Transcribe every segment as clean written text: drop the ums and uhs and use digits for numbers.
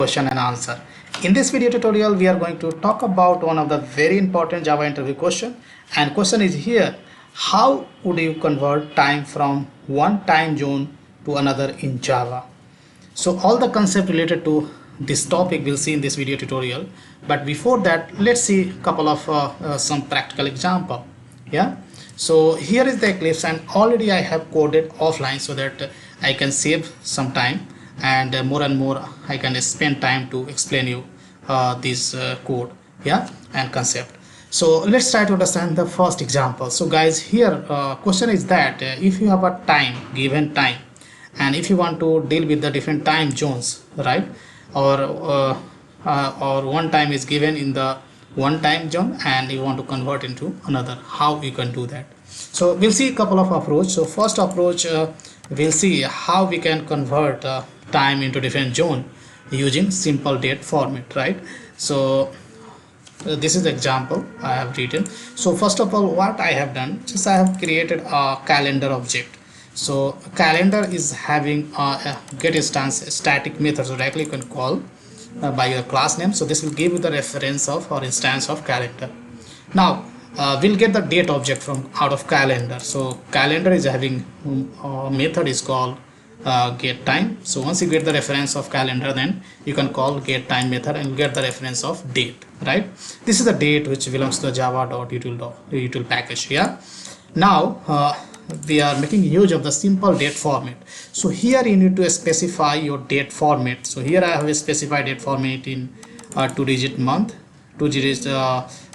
question and answer. In this video tutorial, we are going to talk about one of the very important Java interview question, and question is here: how would you convert time from one time zone to another in Java? So all the concept related to this topic we'll see in this video tutorial, but before that, let's see a couple of some practical example. Yeah, so here is the Eclipse, and already I have coded offline so that I can save some time, and more I can spend time to explain you this code, yeah, and concept. So let's try to understand the first example. So guys, here question is that if you have a given time, and if you want to deal with the different time zones, right, or one time is given in the one time zone and you want to convert into another, how you can do that. So we'll see a couple of approach. So first approach, we'll see how we can convert time into different zone using simple date format, right? So this is the example I have written. So first of all, what I have done, just I have created a calendar object. So calendar is having a get instance static method, so directly you can call by your class name. So this will give you the reference of or instance of calendar. Now we'll get the date object from out of calendar. So calendar is having method is called get time. So once you get the reference of calendar, then you can call get time method and get the reference of date, right? This is the date which belongs to the java.util package. Yeah, now we are making use of the simple date format. So here you need to specify your date format. So here I have a specified date format in 2-digit month, 2-digit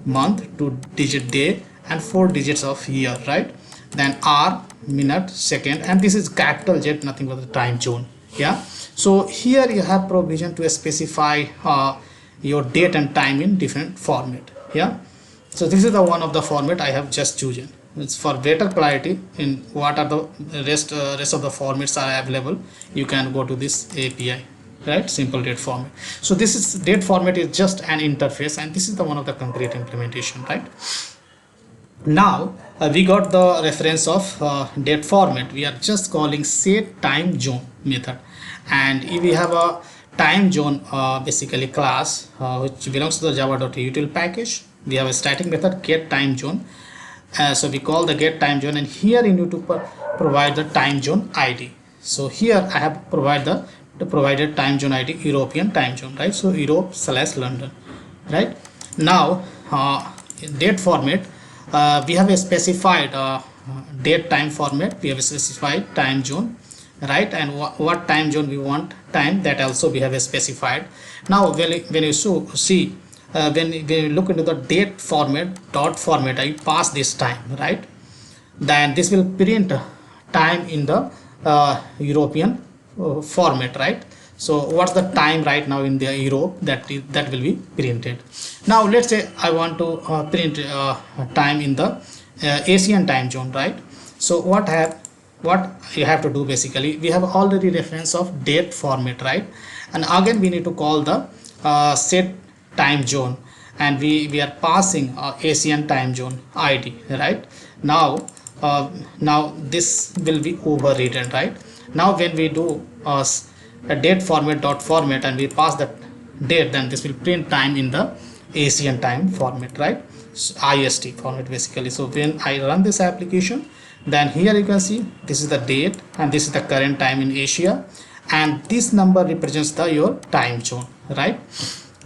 month, 2-digit day, and 4 digits of year, right? Then R, minute, second, and this is capital Z, nothing but the time zone. Yeah, so here you have provision to specify your date and time in different format. Yeah, so this is the one of the format I have just chosen. It's for better clarity in what are the rest of the formats are available. You can go to this API, right? Simple date format. So this is date format is just an interface, and this is the one of the concrete implementation, right? Now we got the reference of date format. We are just calling set time zone method, and if we have a time zone basically class which belongs to the java.util package, we have a static method get time zone. So we call the get time zone, and here you need to provide the time zone ID. So here I have provided the provided time zone ID European time zone, right? So Europe/London, right? Now date format, we have a specified date time format. We have a specified time zone, right? And what time zone we want time, that also we have a specified. Now when you see when you look into the date format dot format, I pass this time, right? Then this will print time in the European format, right? So what's the time right now in the Europe, that will be printed. Now let's say I want to print time in the Asian time zone, right? So what you have to do, basically we have already reference of date format, right? And again we need to call the set time zone, and we are passing Asian time zone ID, right? Now this will be overridden, right? Now when we do a date format dot format and we pass the date, then this will print time in the Asian time format, right? So IST format basically. So when I run this application, then here you can see this is the date and this is the current time in Asia, and this number represents your time zone, right?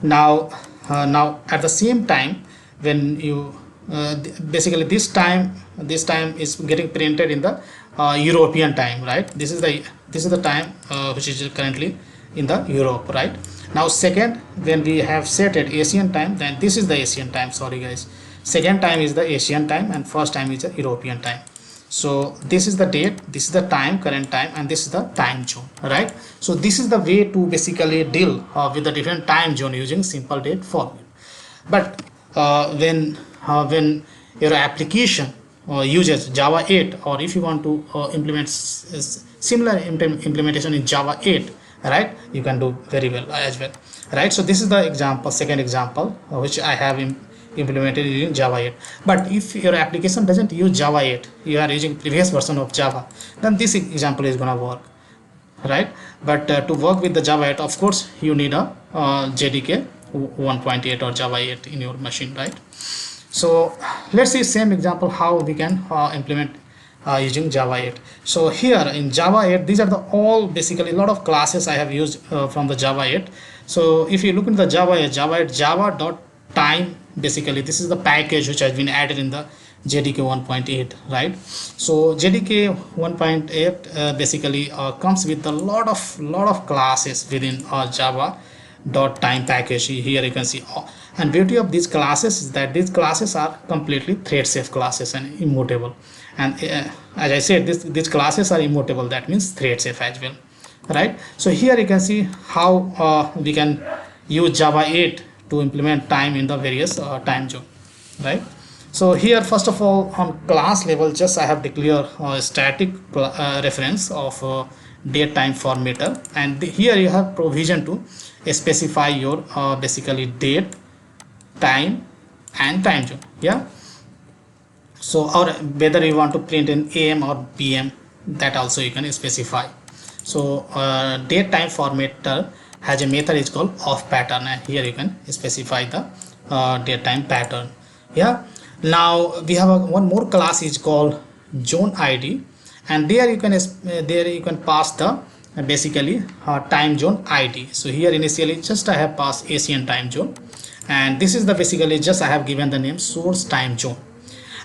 Now at the same time, when you basically this time is getting printed in the European time, right? This is the time which is currently in the Europe, right? Now second, when we have set it Asian time, then this is the Asian time. Sorry guys, second time is the Asian time and first time is the European time. So this is the date, this is the time, current time, and this is the time zone, right? So this is the way to basically deal with the different time zone using simple date format. But when your application uses Java 8, or if you want to implement similar implementation in Java 8, right, you can do very well as well, right? So this is the example, second example which I have implemented in Java 8. But if your application doesn't use Java 8, you are using previous version of Java, then this example is gonna work, right? But to work with the Java 8, of course you need a JDK 1.8 or Java 8 in your machine, right? So let's see same example how we can implement using Java 8. So here in Java 8, these are the all basically a lot of classes I have used from the Java 8. So if you look into the Java 8, java.time, basically this is the package which has been added in the JDK 1.8, right? So JDK 1.8 basically comes with a lot of classes within Java .time package. Here you can see, and beauty of these classes is that these classes are completely thread safe classes and immutable. And as I said, these classes are immutable, that means thread safe as well, right? So here you can see how we can use Java 8 to implement time in the various time zone, right? So here first of all on class level, just I have declared a static reference of date time formatter, and here you have provision to specify your basically date, time and time zone. Yeah, so or whether you want to print in AM or PM, that also you can specify. So date time formatter has a method is called off pattern, and here you can specify the date time pattern. Yeah, now we have one more class is called zone ID, and there you can pass the basically time zone ID. So here initially just I have passed Asian time zone, and this is the basically just I have given the name source time zone.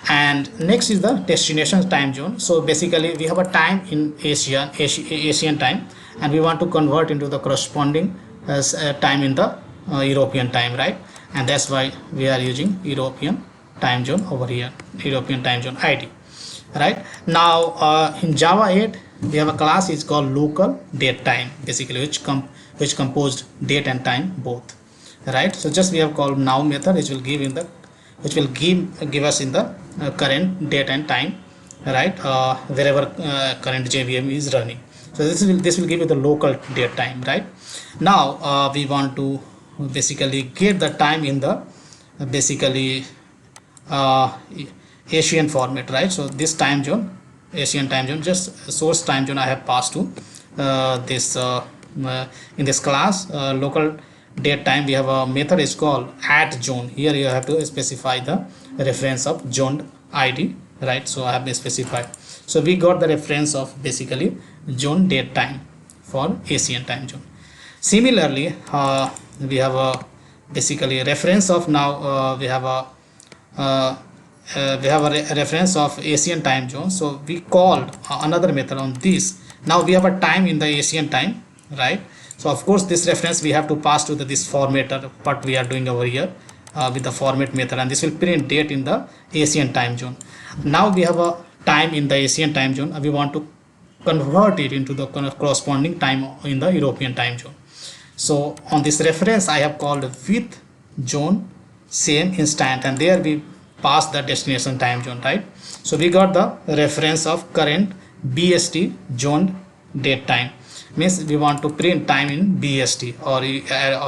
And next is the destination time zone. So basically we have a time in Asian time, and we want to convert into the corresponding time in the European time, right? And that's why we are using European time zone over here, European time zone ID, right? Now in Java 8 we have a class is called local date time, basically which composed date and time both, right? So just we have called now method which will give us in the current date and time, right? Wherever current JVM is running. So this will give you the local date time, right? Now we want to basically get the time in the basically Asian format, right? So this time zone, Asian time zone, just source time zone I have passed to this in this class local date time. We have a method is called at zone. Here you have to specify the reference of zone ID, right? So I have specified. So we got the reference of basically zone date time for Asian time zone. Similarly, we have a basically reference of now we have a reference of Asian time zone. So we called another method on this. Now we have a time in the Asian time, right? So of course this reference we have to pass to this formatter, what we are doing over here with the format method, and this will print date in the Asian time zone. Now we have a time in the Asian time zone, and we want to convert it into the corresponding time in the European time zone. So on this reference I have called with zone same instant, and there we pass the destination time zone, right? So we got the reference of current BST zone date time, means we want to print time in BST or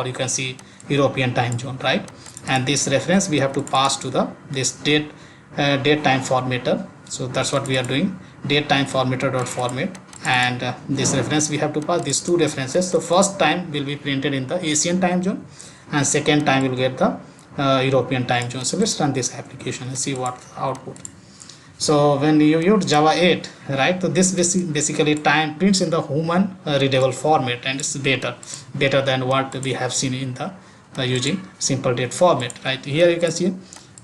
you can see European time zone, right? And this reference we have to pass to this date time formatter. So that's what we are doing, date time formatter dot format, and this reference we have to pass these two references. So first time will be printed in the Asian time zone, and second time will get the European time zone. So let's run this application and see what output. So when you use Java 8, right, so this basically time prints in the human readable format, and it's better than what we have seen in the using simple date format, right? Here you can see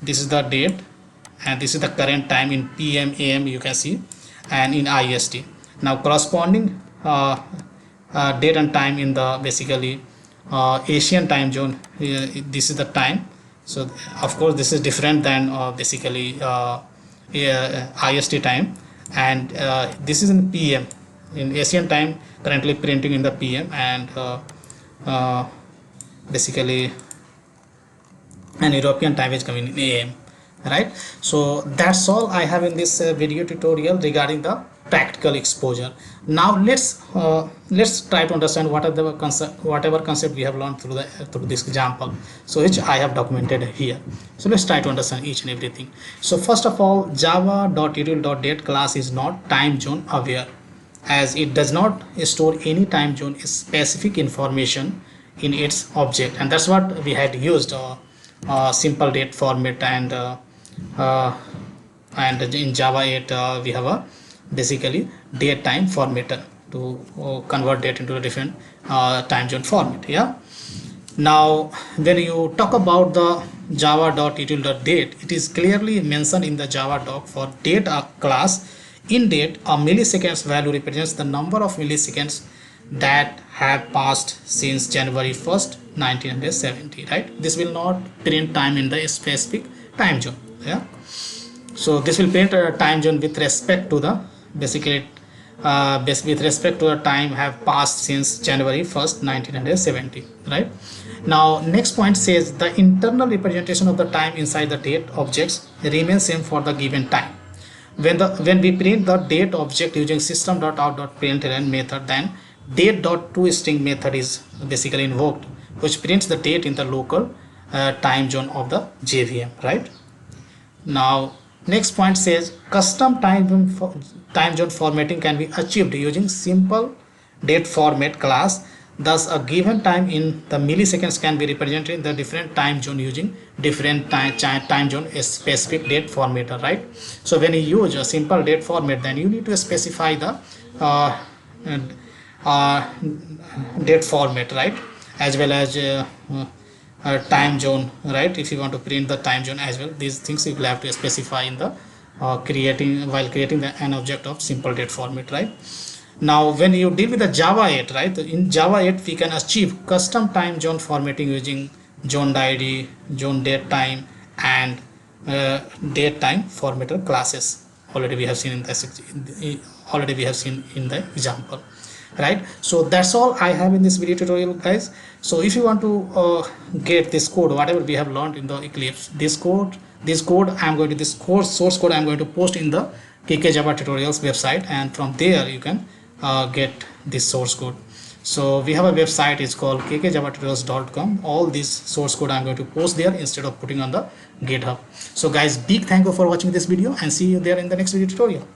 this is the date, and this is the current time in PM, AM you can see, and in IST. Now corresponding date and time in the basically Asian time zone, this is the time. So of course this is different than basically IST time, and this is in PM. In Asian time currently printing in the PM, and basically an European time is coming in AM, right? So that's all I have in this video tutorial regarding the practical exposure. Now let's try to understand what are the whatever concept we have learned through this example, so which I have documented here. So let's try to understand each and everything. So first of all, java.util.date class is not time zone aware, as it does not store any time zone specific information in its object, and that's what we had used simple date format, and in Java 8 we have a basically date time formatter to convert date into a different time zone format. Yeah. Now when you talk about the java.util.date, it is clearly mentioned in the Java doc for date class. In date, a milliseconds value represents the number of milliseconds that have passed since January 1st 1970, right? This will not print time in the specific time zone. Yeah, so this will print a time zone with respect to the basically with respect to the time have passed since January 1st 1970, right? Now next point says the internal representation of the time inside the date objects remains same for the given time. When we print the date object using system.out.println method, then date.toString method is basically invoked, which prints the date in the local time zone of the JVM, right? Now next point says custom time zone formatting can be achieved using simple date format class. Thus a given time in the milliseconds can be represented in the different time zone using different time zone specific date formatter, right? So when you use a simple date format, then you need to specify the date format, right, as well as time zone, right? If you want to print the time zone as well, these things you will have to specify in the creating an object of simple date format, right? Now when you deal with the Java 8, right, in Java 8 we can achieve custom time zone formatting using zone ID, zone date time, and date time formatter classes. Already we have seen in the example, right? So that's all I have in this video tutorial, guys. So if you want to get this code, whatever we have learned in the Eclipse, this source code I'm going to post in the KK Java Tutorials website, and from there you can get this source code. So we have a website, it's called kkjavatutorials.com. all this source code I'm going to post there instead of putting on the GitHub. So guys, big thank you for watching this video, and see you there in the next video tutorial.